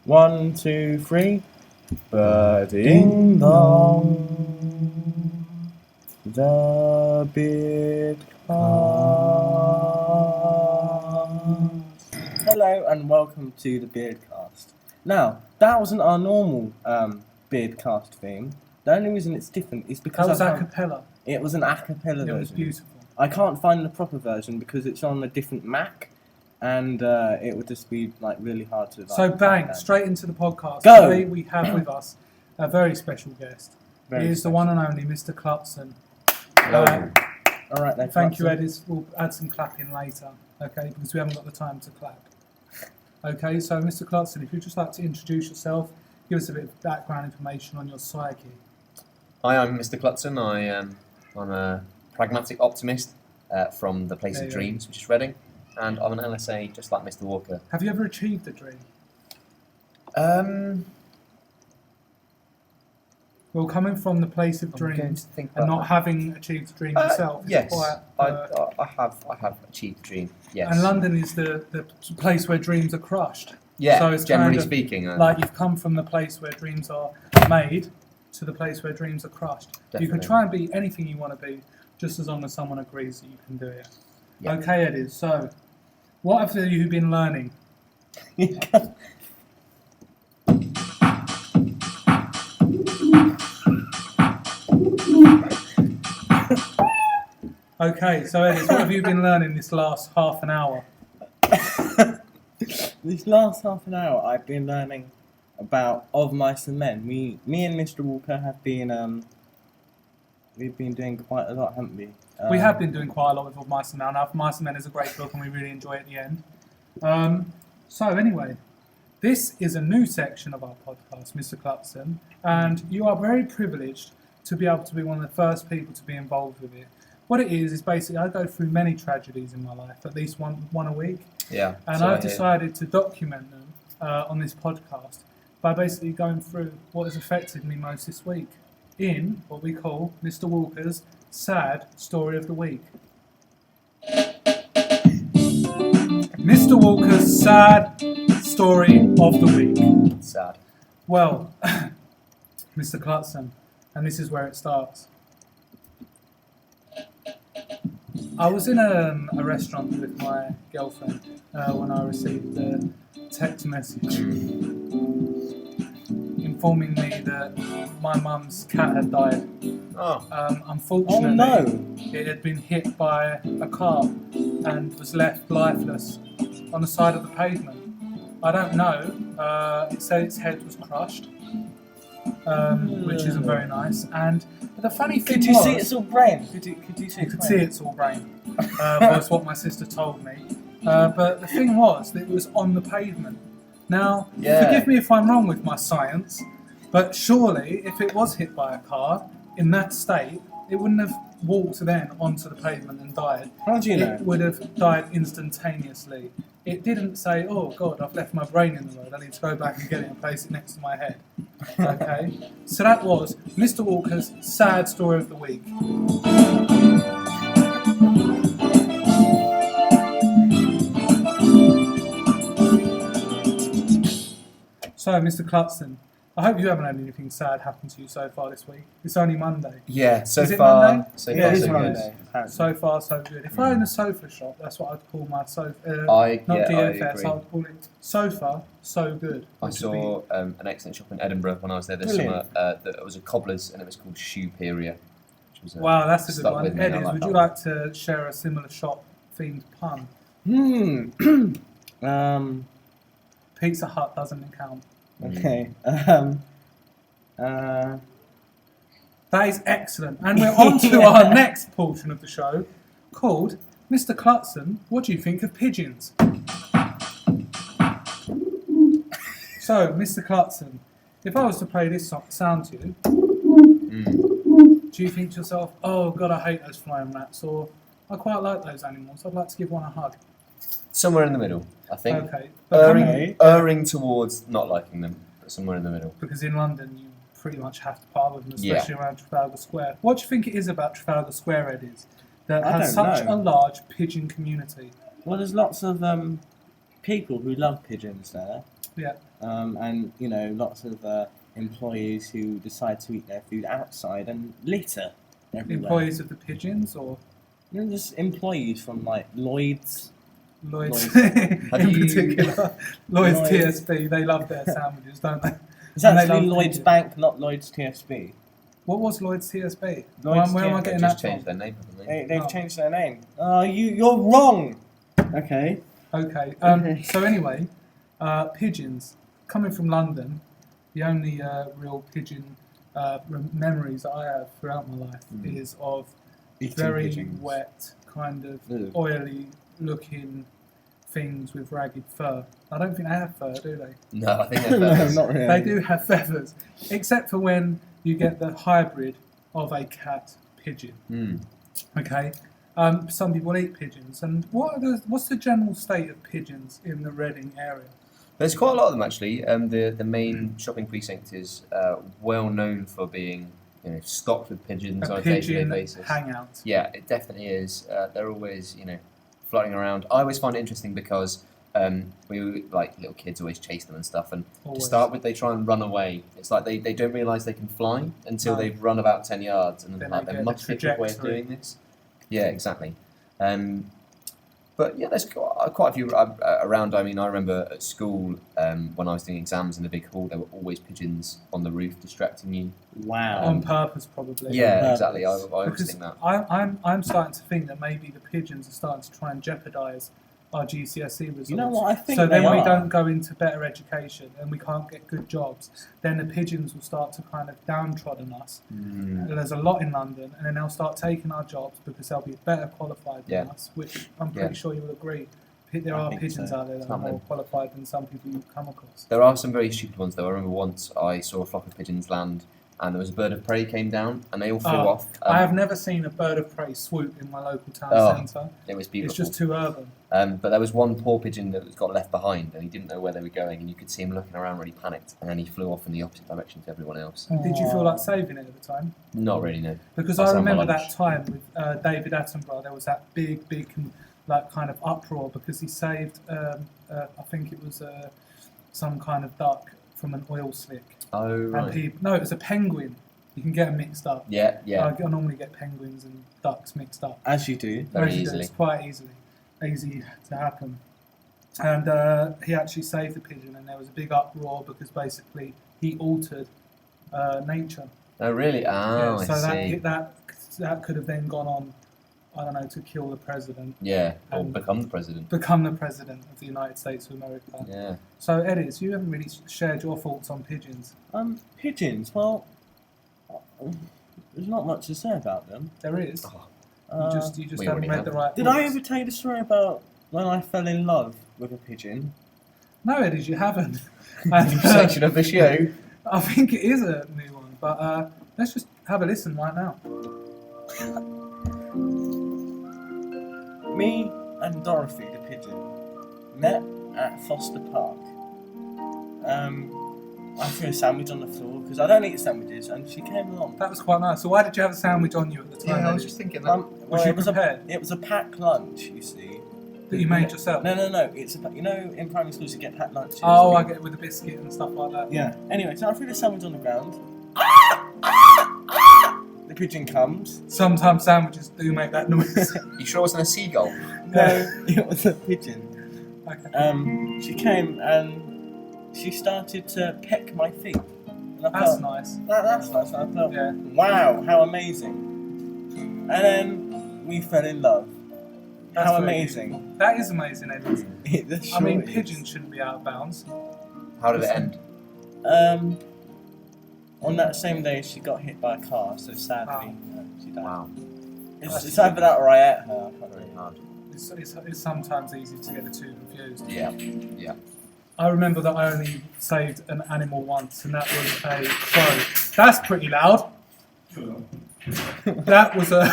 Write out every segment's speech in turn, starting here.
1, 2, 3. Birding dong. The Beard Cast. Hello and welcome to the Beardcast. Now, that wasn't our normal Beardcast theme. The only reason it's different is because that was a cappella. It was an a cappella version. It was beautiful. I can't find the proper version because it's on a different Mac, and it would just be like really hard to. So bang, straight into the podcast. Go. Today we have with us a very special guest. He is the one and only Mr. Clutson. All right then. Thank you, Ediz. We'll add some clapping later, okay? Because we haven't got the time to clap. Okay, so Mr. Clutson, if you'd just like to introduce yourself, give us a bit of background information on your psyche. Hi, I'm Mr. Clutson. I'm a pragmatic optimist from the place of dreams, which is Reading, and I'm an LSA just like Mr. Walker. Have you ever achieved a dream? Well, coming from the place of dreams and not having achieved a dream yourself, yes, quite, I have achieved a dream. Yes, and London is the place where dreams are crushed. Yeah, so it's generally kind of speaking, like you've come from the place where dreams are made to the place where dreams are crushed. Definitely. You can try and be anything you want to be, just as long as someone agrees that you can do it. Yeah. Okay, Ediz. So, what have you been learning? Okay, so Ediz, what have you been learning this last half an hour? This last half an hour, I've been learning about Of Mice and Men. Me and Mr. Walker have been we've been doing quite a lot, haven't we? We have been doing quite a lot with Of Mice and Men. Now, Of Mice and Men is a great book, and we really enjoy it at the end. So anyway, this is a new section of our podcast, Mr. Clutson, and you are very privileged to be able to be one of the first people to be involved with it. What it is basically I go through many tragedies in my life, at least one a week. Yeah. And I've decided to document them on this podcast by basically going through what has affected me most this week in what we call Mr. Walker's Sad Story of the Week. Mr. Walker's Sad Story of the Week. Sad. Well, Mr. Clutson, and this is where it starts. I was in a restaurant with my girlfriend when I received a text message informing me that my mum's cat had died. Oh. Unfortunately, it had been hit by a car and was left lifeless on the side of the pavement. I don't know. It said its head was crushed, which isn't very nice. And the funny thing Could you see its all brain? Could you see you its could brain? see its all brain. Was what my sister told me. But the thing was that it was on the pavement. Now, forgive me if I'm wrong with my science, but surely if it was hit by a car in that state, it wouldn't have walked then onto the pavement and died. How do you know? It would have died instantaneously. It didn't say, oh God, I've left my brain in the road, I need to go back and get it and place it next to my head. Okay? So that was Mr. Walker's Sad Story of the Week. So, Mr. Clutson, I hope you haven't had anything sad happen to you so far this week. It's only Monday. Yeah. So Is it far, Monday? so Yeah, far, it is so Monday. good. apparently. So far, so good. If I own a sofa shop, that's what I'd call my sofa. I Not DFS, agree. I'd call it Sofa So Good. I which saw an excellent shop in Edinburgh when I was there this Brilliant. summer. That it was a cobbler's and it was called Shoeperia. Which was, Wow, that's a good stuck one. with me, I Ediz, like would that you one. like to share a similar shop-themed pun? Pizza Hut doesn't count. Okay. That is excellent. And we're on to our next portion of the show, called Mr. Clutson, what do you think of pigeons? So, Mr. Clutson, if I was to play this sound to you, do you think to yourself, oh God, I hate those flying rats, or I quite like those animals, I'd like to give one a hug? somewhere in the middle, I think. Okay. But Erring towards not liking them, but somewhere in the middle. because in London you pretty much have to part with them, especially around Trafalgar Square. What do you think it is about Trafalgar Square, Ediz, that I has don't such know. a large pigeon community? Well, there's lots of people who love pigeons there. Yeah. And lots of employees who decide to eat their food outside and litter everywhere. Employees of the pigeons or Just employees from like Lloyd's. Lloyd's Have in you- particular. Lloyd's Lloyd's. TSB, they love their sandwiches, don't they? It's And they actually love Lloyd's pigeons. Bank, not Lloyd's TSB. What was Lloyd's TSB? Lloyd's Where am I TSB getting just that changed from? their name, haven't they? They've Oh. changed their name. You're wrong. Okay. Okay. So anyway, pigeons. Coming from London, the only real pigeon memories that I have throughout my life is of Eating very pigeons. wet, kind of Ugh. oily looking things with ragged fur. I don't think they have fur, do they? No, I think they're No, feathers. not really. They do have feathers, except for when you get the hybrid of a cat pigeon. Mm. Okay, some people eat pigeons, and what's the general state of pigeons in the Reading area? There's quite a lot of them actually. The main shopping precinct is well known for being stocked with pigeons on A a day-to-day pigeon basis. hangout. Yeah, it definitely is. They're always floating around. I always find it interesting because we like little kids always chase them and stuff. And Always. to start with, they try and run away. It's like they don't realise they can fly until No. they've run about 10 yards, and Then like they there get must the be a quick way of trajectory. doing this. Yeah, exactly. But yeah, there's quite a few around. I mean, I remember at school when I was doing exams in the big hall, there were always pigeons on the roof distracting you. Wow. On purpose, probably. Yeah, purpose. exactly. I always Because think that. I'm starting to think that maybe the pigeons are starting to try and jeopardise our GCSE results. You know what? I think So then they we are. don't go into better education and we can't get good jobs. Then the pigeons will start to kind of downtrodden us. Mm. There's a lot in London, and then they'll start taking our jobs because they'll be better qualified than Yeah. us, which I'm pretty Yeah. sure you will agree. There I are think pigeons so. out there that It's are not more them. qualified than some people you come across. There are some very stupid ones though. I remember once I saw a flock of pigeons land, and there was a bird of prey came down, and they all flew Oh, off. I have never seen a bird of prey swoop in my local town Oh, centre. It was It's beautiful. just too urban. But there was one poor pigeon that got left behind, and he didn't know where they were going, and you could see him looking around really panicked, and then he flew off in the opposite direction to everyone else. And did you feel Aw. like saving it at the time? Not really, no. Because I I was on my remember lunch. that time with David Attenborough, there was that big like kind of uproar because he saved, I think it was some kind of duck from an oil slick. Oh And right. no, it was a penguin. You can get them mixed up. Yeah, yeah. I normally get penguins and ducks mixed up. As you do. Very Actually, easily. It's quite easy to happen. And he actually saved the pigeon, and there was a big uproar because basically he altered nature. Oh really? Oh, so I see. that could have then gone on, I don't know, to kill the president, Yeah, or Um, become the president. become the president of the United States of America. Yeah. So Ediz, you haven't really shared your thoughts on pigeons. Pigeons. Well, there's not much to say about them. There is. Oh, You just we haven't already read have. the right. Did I books. ever tell you the story about when I fell in love with a pigeon? No, Ediz, you haven't. And, New section of the show. I think it is a new one, but let's just have a listen right now. Me and Dorothy the pigeon met at Foster Park. I threw a sandwich on the floor because I don't eat sandwiches, and she came along. That was quite nice. So why did you have a sandwich on you at the time? Yeah, I was Ediz? just thinking that. Was you it was prepared? it was a packed lunch, you see. That you made yourself? No. It's in primary schools you get packed lunches. Oh, I get it with a biscuit and stuff like that. Yeah. Anyway, so I threw the sandwich on the ground. The pigeon comes. Sometimes sandwiches do make that noise. You sure it wasn't a seagull? No, it was a pigeon. Okay. She came and she started to peck my feet. And I That's felt, nice. That's nice. I thought, Yeah. wow, how amazing. And then we fell in love. That's How very amazing. beautiful. That is amazing, Ediz. I I mean, pigeons shouldn't be out of bounds. How did it end? On that same day, she got hit by a car, so sadly, she died. Wow. It's either that or I ate her. I can't Very remember. hard. It's sometimes easy to get the two confused. Yeah. Yeah. I remember that I only saved an animal once, and that was a crow. That's pretty loud. That was a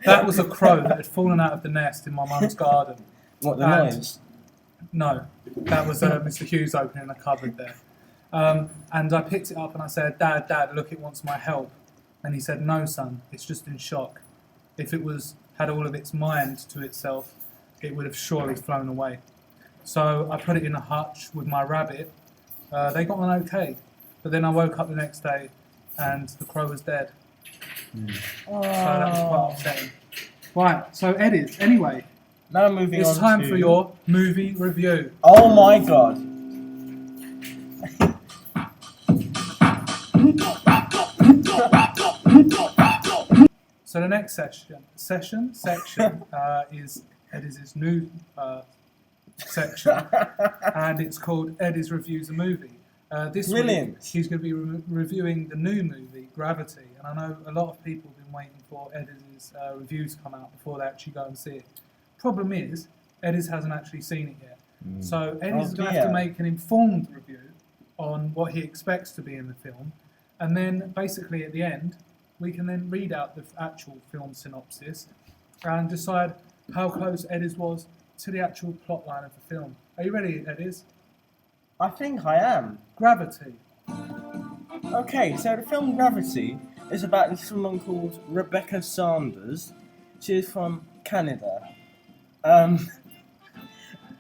that was a crow that had fallen out of the nest in my mum's garden. What, the And- noise? No, that was Mr. Hughes opening a cupboard there. And I picked it up and I said, Dad, look, it wants my help. And he said, no, son, it's just in shock. If it had all of its mind to itself, it would have surely flown away. So I put it in a hutch with my rabbit. They got on okay, but then I woke up the next day and the crow was dead. Oh. So that was quite upsetting. Right, so Ediz, anyway, Now moving on it's time to... for your movie review. Oh my god. So the next section is Ediz's new section, and it's called Ediz Reviews a Movie. This Brilliant. week, he's going to be reviewing the new movie, Gravity, and I know a lot of people have been waiting for Ediz's reviews to come out before they actually go and see it. Problem is, Ediz hasn't actually seen it yet. So Ediz is going to have to make an informed review on what he expects to be in the film, and then basically at the end, we can then read out the actual film synopsis and decide how close Ediz was to the actual plot line of the film. Are you ready, Ediz? I think I am. Gravity. Okay, so the film Gravity is about this woman called Rebecca Sanders. She's from Canada.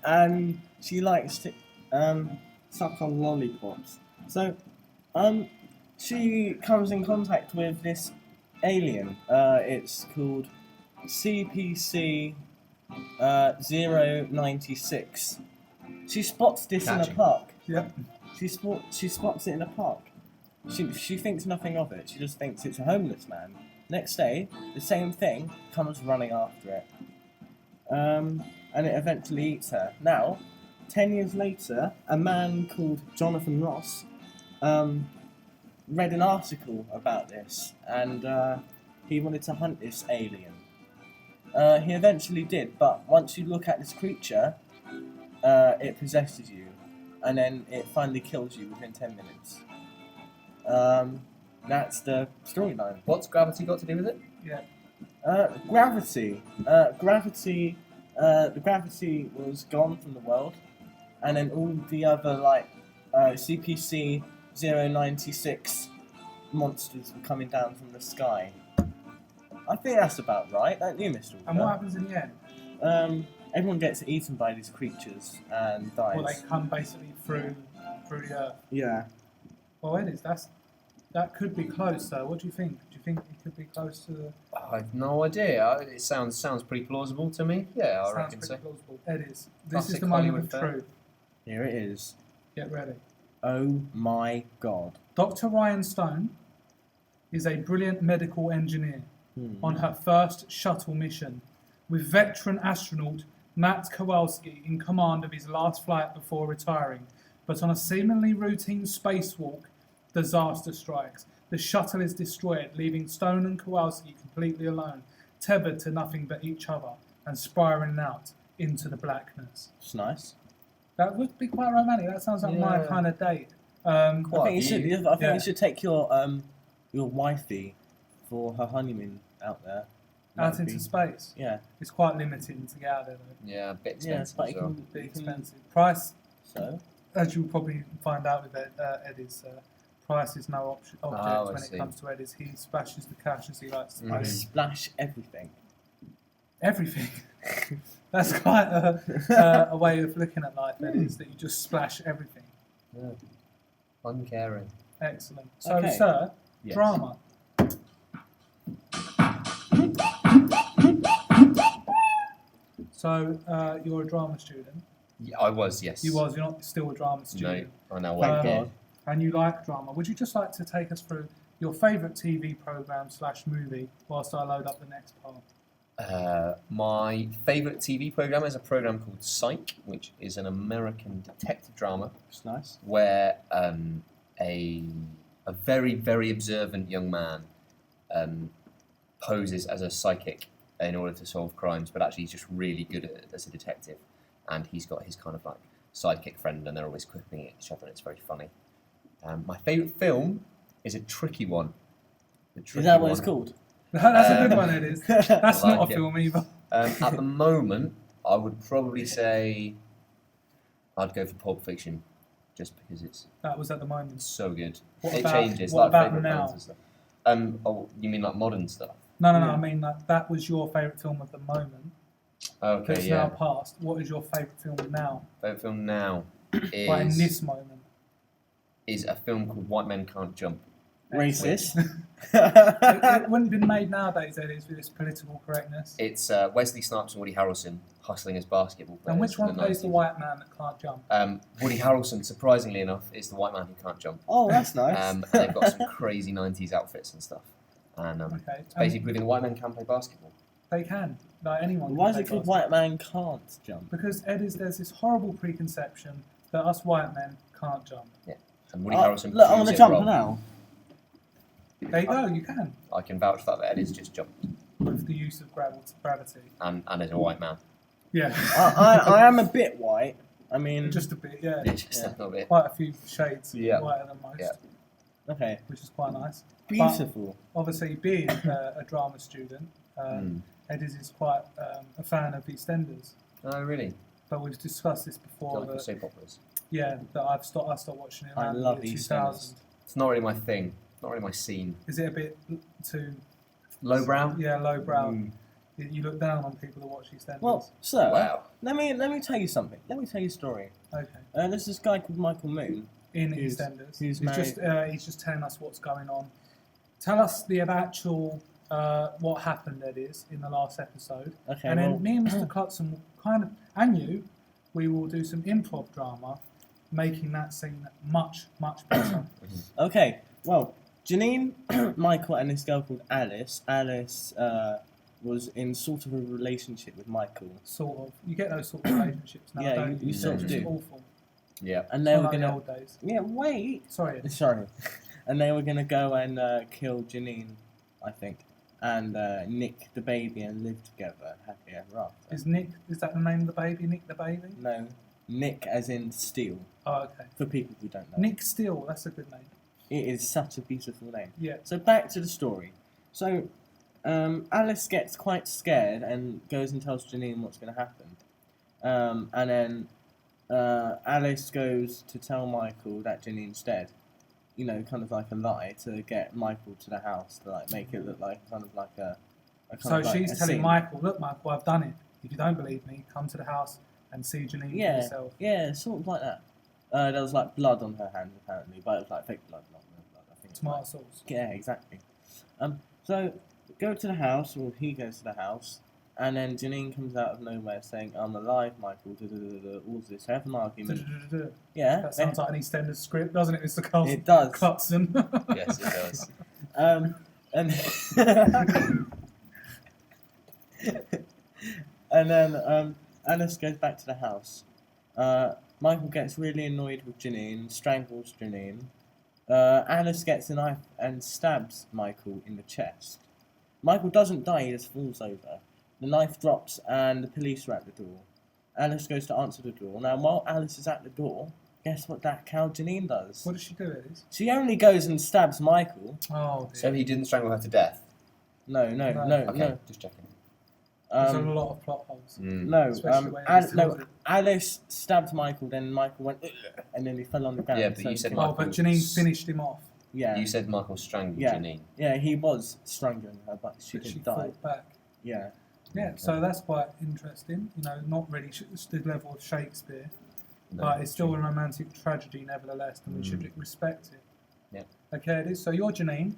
And she likes to suck on lollipops. So, she comes in contact with this alien. It's called CPC 096. She spots this in a park. Yep. She spots it in a park. She thinks nothing of it. She just thinks it's a homeless man. Next day, the same thing comes running after it. And it eventually eats her. Now, 10 years later, a man called Jonathan Ross read an article about this, and he wanted to hunt this alien. He eventually did, but once you look at this creature, it possesses you, and then it finally kills you within 10 minutes. That's the storyline. What's Gravity got to do with it? Yeah. Gravity. The gravity was gone from the world, and then all the other CPC 096 monsters were coming down from the sky. I think that's about right, don't you, Mr. And what happens in the end? Everyone gets eaten by these creatures and dies. Well, they come basically through the earth. Yeah. Well, Ediz, that could be close. So, what do you think? Do you think it could be close to the? I have no idea. It sounds pretty plausible to me. Yeah, I reckon so. Sounds pretty plausible. Ediz, this Classic is the moment Hollywood of film. truth. Here it is. Get ready. Oh my god. Dr. Ryan Stone is a brilliant medical engineer on her first shuttle mission, with veteran astronaut Matt Kowalski in command of his last flight before retiring. But on a seemingly routine spacewalk, disaster strikes. The shuttle is destroyed, leaving Stone and Kowalski completely alone, tethered to nothing but each other, and spiraling out into the blackness. It's nice. That would be quite romantic. That sounds like my kind of date. I think you should take your wifey for her honeymoon out there. Out into space. Yeah. It's quite limiting to get out there, though. Yeah, a bit expensive. But as well. A bit expensive. Price, So? as you'll probably find out with Ediz, price is no object when it comes to Ediz. He splashes the cash as he likes to I pay. splash everything. Everything. That's quite a way of looking at life, Ediz, that you just splash everything. Yeah. Uncaring. Excellent. So, Okay. sir, Yes. drama. So, you're a drama student. Yeah, I was, yes. You was. You're not still a drama student. No, I know. Thank God. And you like drama. Would you just like to take us through your favourite TV programme / movie whilst I load up the next part? My favourite TV programme is a programme called Psych, which is an American detective drama It's nice. where a very, very observant young man poses as a psychic in order to solve crimes, but actually he's just really good at it as a detective. And he's got his kind of like sidekick friend, and they're always quipping at each other, and it's very funny. My favourite film is a tricky one. Is that what it's called? That's a good one, it is. That's like not a it. film either. At the moment, I would probably say I'd go for Pulp Fiction, just because it's That was at the moment. so good. What It about- changes, what like about favourite now? films and stuff. Oh, you mean like modern stuff? No, Yeah. I mean, that was your favourite film at the moment. Okay, that's yeah. now past. What is your favourite film now? Favourite film now But in is this moment. a film called White Men Can't Jump. Racist. It wouldn't have been made nowadays, Ediz, with this political correctness. It's Wesley Snipes and Woody Harrelson hustling as basketball players. And which one from the plays the 90s. white man that can't jump? Woody Harrelson, surprisingly enough, is the white man who can't jump. Oh, that's nice. And they've got some crazy 90s outfits and stuff. And Okay. it's basically proving the white men can play basketball. They can. Like anyone. Why can is play it called basketball. White Man Can't Jump? Because Ediz, there's this horrible preconception that us white men can't jump. And Woody Harrelson Look, I'm proves gonna it jump wrong. now. There you go. You can I can vouch for that Ediz just jumped. with the use of gravity. And as a white man. Yeah. I am a bit white. I mean, Just a bit. Yeah. Yeah, just Yeah. a little bit. Quite a few shades Yeah. whiter than most, Yeah. okay, which is quite nice. beautiful. Obviously, being a drama student, Ediz is quite a fan of EastEnders. Oh, really? But we've discussed this Do before. you like the That, soap operas? yeah, that I stopped watching it. I around the love year EastEnders. 2000. It's not really my thing. Not really my scene. Is it a bit too Lowbrow? Yeah, lowbrow. Mm. You look down on people that watch EastEnders. Well, sir, Wow. let me tell you something. Let me tell you a story. Okay. There's this guy called Michael Moon. In Who's- EastEnders, who's he's just telling us what's going on. Tell us the actual what happened, Ediz, in the last episode, Okay, and well, then me and Mr. Clutson will we will do some improv drama, making that scene much better. okay, well, Janine, Michael, and this girl called Alice. Alice was in sort of a relationship with Michael, Sort of. You get those sort of relationships now, Yeah, don't you you? sort of It's do. awful. Yeah. and they were Unlike the gonna. old days. Yeah, wait. Sorry. Sorry, and they were gonna go and kill Janine, I think, and nick the baby and live together happy ever after. Is that the name of the baby? Nick the baby? No, Nick as in steel. Oh, okay. For people who don't know, Nick Steele. That's a good name. it is such a beautiful name. Yeah. So back to the story. So Alice gets quite scared and goes and tells Janine what's going to happen. And then Alice goes to tell Michael that Janine's dead. You know, kind of like a lie to get Michael to the house to like make it look like kind of like a kind So of like she's a telling scene. Michael, look, Michael, I've done it. If you don't believe me, come to the house and see Janine for yourself. Yeah, sort of like that. There was like blood on her hands apparently, but it was like fake blood, not real blood. I think. Tomato sauce. Yeah, exactly. So go to the house, or he goes to the house, and then Janine comes out of nowhere saying, "I'm alive, Michael." All this. They have an argument. Yeah, That sounds like an EastEnders script, doesn't it, Mr. Clutson? it does. Clutson. Yes, it does. And and then Alice goes back to the house. Michael gets really annoyed with Janine, strangles Janine. Alice gets a knife and stabs Michael in the chest. Michael doesn't die, he just falls over. The knife drops and the police are at the door. Alice goes to answer the door. Now, while Alice is at the door, guess what that cow Janine does? What does she do, Ediz? She only goes and stabs Michael. Oh, dear. So he didn't strangle her to death? No. Okay, just checking. There's a lot of plot holes. No, Especially when Alice tells it. Alice stabbed Michael, then Michael went, "Ugh," and then he fell on the ground. Yeah, but you said Oh, Michael but Janine finished him off. Yeah, You said Michael strangled Yeah. Janine. yeah, he was strangling her, but she But she didn't die. fought back. Yeah, Yeah, so that's quite interesting. You know, not really the level of Shakespeare, No, but it's still a romantic tragedy nevertheless, and we should respect it. Yeah. Okay, it is. So you're Janine.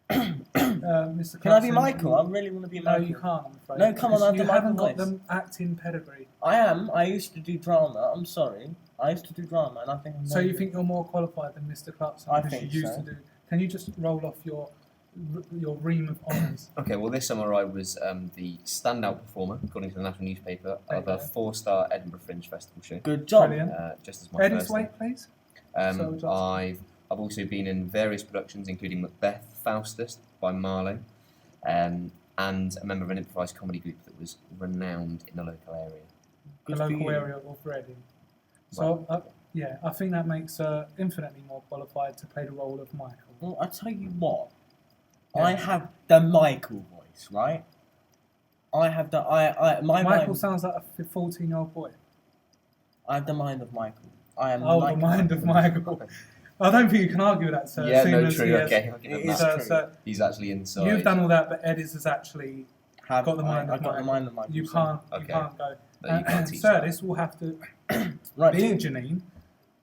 Mr. can I be Clutson, Michael? I really want to be No, Michael. you can't, I'm afraid. No, come on, because I have you the haven't Michael got voice. them acting pedigree. I am. I used to do drama. I'm sorry. I used to do drama, and I think I'm So you very think you're more qualified than Mr. Clutson? I because think you used so. to do. Can you just roll off your ream of honours? Okay, well, this summer I was the standout performer, according to the national newspaper, of a Okay. 4-star Edinburgh Fringe Festival show. good job. Brilliant. Just as my Ediz, first. wait, please. So, I've also been in various productions, including Macbeth, Faustus by Marlowe, and a member of an improvised comedy group that was renowned in the local area. Good the for local you. area of Reading. So, yeah, I think that makes her infinitely more qualified to play the role of Michael. Well, I tell you what. Yeah. I have the Michael voice, right? I have the my Michael mind. sounds like a 14-year-old boy. I have the mind of Michael. I am. Oh, like the mind of Michael. I don't think you can argue with that, sir. Yeah, seeing no, as true. he has- Okay, I'll give him It is that. true. So, He's actually inside. you've done all that, but Ediz has actually Have got the mind I of got the Michael. mind of Michael. You so- can't Okay. go. No, you can't teach Sir, that. this will have to, Right. being Janine,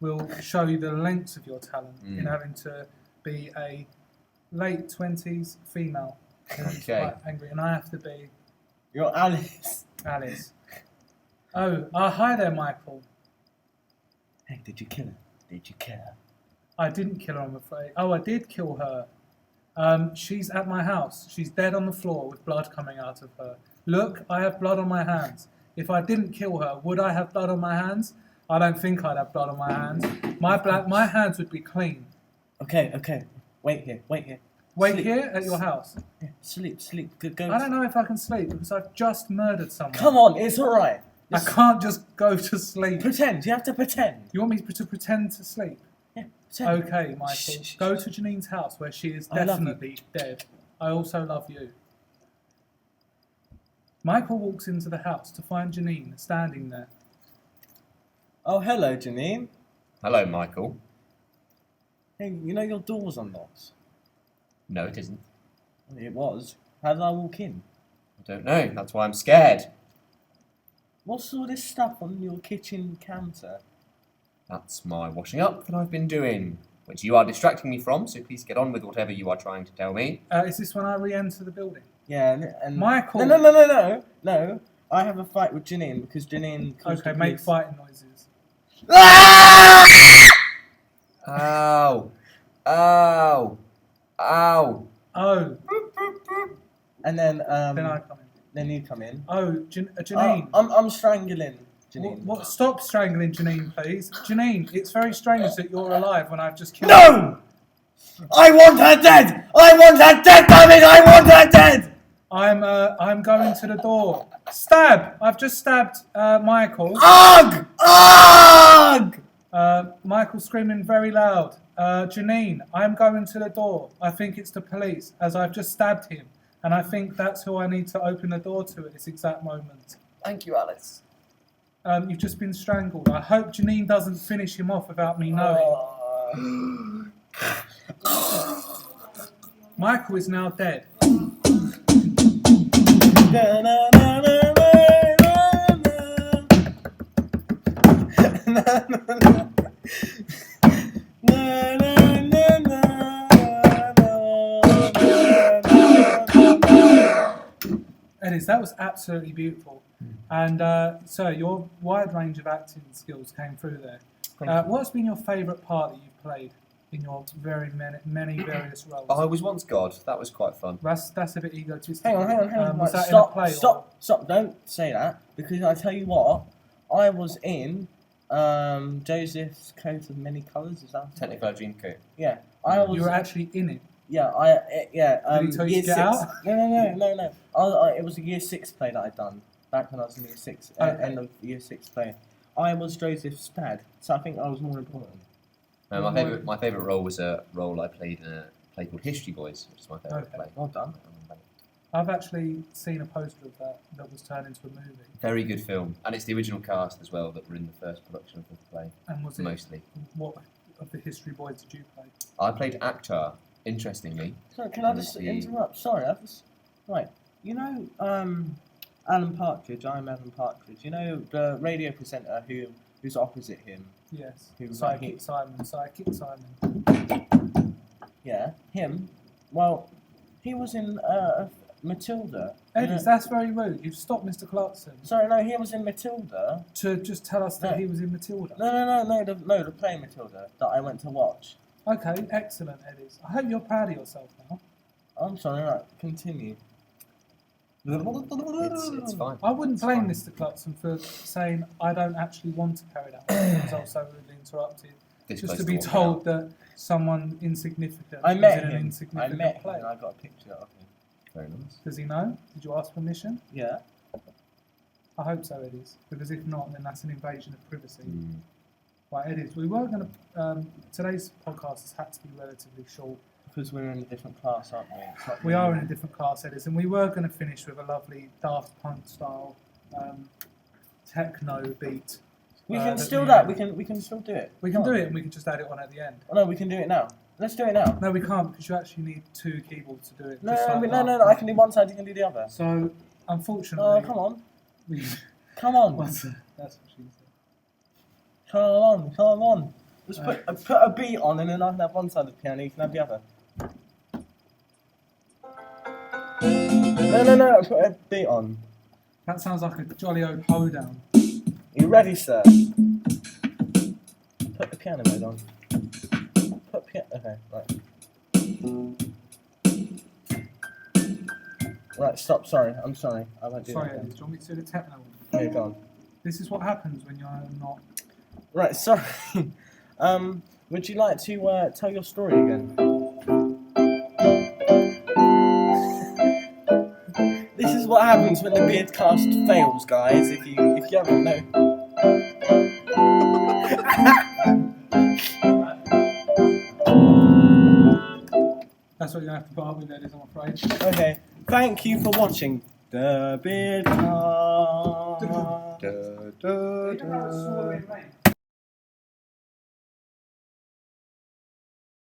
will show you the lengths of your talent in Mm. having to be a late 20s female who's Okay. quite angry, and I have to be You're Alice. Alice. Oh, hi there, Michael. Hey, did you kill her? Did you kill her? I didn't kill her, I'm afraid. Oh, I did kill her. She's at my house. She's dead on the floor with blood coming out of her. Look, I have blood on my hands. If I didn't kill her, would I have blood on my hands? I don't think I'd have blood on my hands. My hands would be clean. Okay. Wait here. Wait Sleep. here at your house. Yeah, sleep. Go. I don't know if I can sleep because I've just murdered someone. Come on, it's alright. I can't just go to sleep. Pretend. You have to pretend. You want me to pretend to sleep? Yeah, pretend. Okay, Michael. Shh. Go to Janine's house where she is I love you. definitely dead. I also love you. Michael walks into the house to find Janine standing there. Oh, hello, Janine. Hello, Michael. Hey, you know your door's unlocked. No, it isn't. It was. How did I walk in? I don't know. That's why I'm scared. What's all this stuff on your kitchen counter? That's my washing up that I've been doing, which you are distracting me from, so please get on with whatever you are trying to tell me. Is this when I re-enter the building? Yeah, and Michael. No. I have a fight with Janine because Janine. Okay, make fighting noises. Ah! Ow! Ow! Ow! Oh, And then then I come in. then you come in. Oh, Janine. I'm strangling Janine. What? Stop strangling Janine, please. Janine, it's very strange that you're alive when I've just killed No! I want her dead! I want her dead, damn it! I want her dead! I'm going to the door. Stab! I've just stabbed Michael. Ugh! Ugh! Michael's screaming very loud. Janine, I'm going to the door. I think it's the police, as I've just stabbed him. And I think that's who I need to open the door to at this exact moment. Thank you, Alice. You've just been strangled. I hope Janine doesn't finish him off without me knowing. Michael is now dead. Ediz, that was absolutely beautiful. And sir, your wide range of acting skills came through there. What's been your favourite part that you've played in your very many various roles? I was once God. That was quite fun. That's a bit egotistic. Hang on. Was that Stop, in a play? stop, don't say that, because I tell you what, I was in Joseph's Coat of Many Colours, is that? Technicolor Dreamcoat. Yeah, I was. You were actually in it. Yeah, Did he tell you to year get 6. out? No. It was a year 6 play that I'd done, back when I was in year 6, Okay. end of year 6 play. I was Joseph's dad, so I think I was more important. My favourite role was a role I played in a play called History Boys, which is my favourite Okay. play. Well done. I've actually seen a poster of that was turned into a movie. Very good film, and it's the original cast as well that were in the first production of the play. And was it Mostly, what of the History Boys did you play? I played Actor. Interestingly, Sorry, can I just interrupt? Sorry, right. You know, Alan Partridge. I'm Alan Partridge. You know the radio presenter who's opposite him. Yes. Who was Psychic like Simon. Yeah, him. Well, he was in Matilda. Ediz, that's very rude. You've stopped Mr. Clutson Sorry, no, he was in Matilda. to just tell us that No. he was in Matilda. No, the play Matilda that I went to watch. Okay, excellent, Ediz. I hope you're proud of yourself now. I'm sorry, right, continue. it's fine. I wouldn't It's blame fine. Mr. Clutson for saying I don't actually want to carry that. I was also rudely interrupted. This Just place to be walk out. told that someone insignificant I was met in an him. I insignificant met him play. and I got a picture of him. Very nice. Does he know? Did you ask permission? Yeah. I hope so, Ediz. Because if not, then that's an invasion of privacy. Mm. Right, Ediz, we were going to... today's podcast has had to be relatively short. Because we're in a different class, aren't we? It's not We are in really- a different class, Ediz, and we were going to finish with a lovely Daft Punk style techno beat. We can that still we- that. We can still do it. We can do Can't it, and we can just add it on at the end. Oh, no, we can do it now. Let's do it now. No, we can't, because you actually need 2 keyboards to do it. No, just like no, that. I can do one side. You can do the other. So, unfortunately. Oh, come on. Come on. That's what she said. Come on. Just put a beat on and then I can have one side of the piano, you can have the other. No, put a beat on. That sounds like a jolly old hoedown. Are you ready, sir? Put the piano mode on. Okay, right. Right, stop, sorry, I'm sorry. I won't do Sorry, that Eddie, again. do you want me to do the techno one? Okay, go on. This is what happens when you're not. Right, sorry. Would you like to tell your story again? This is what happens when the BeardCast fails, guys. If you haven't know. That's what you're going to have to put up with, Ediz, I'm afraid. Okay, thank you for watching the BeardCast. Da, da, da.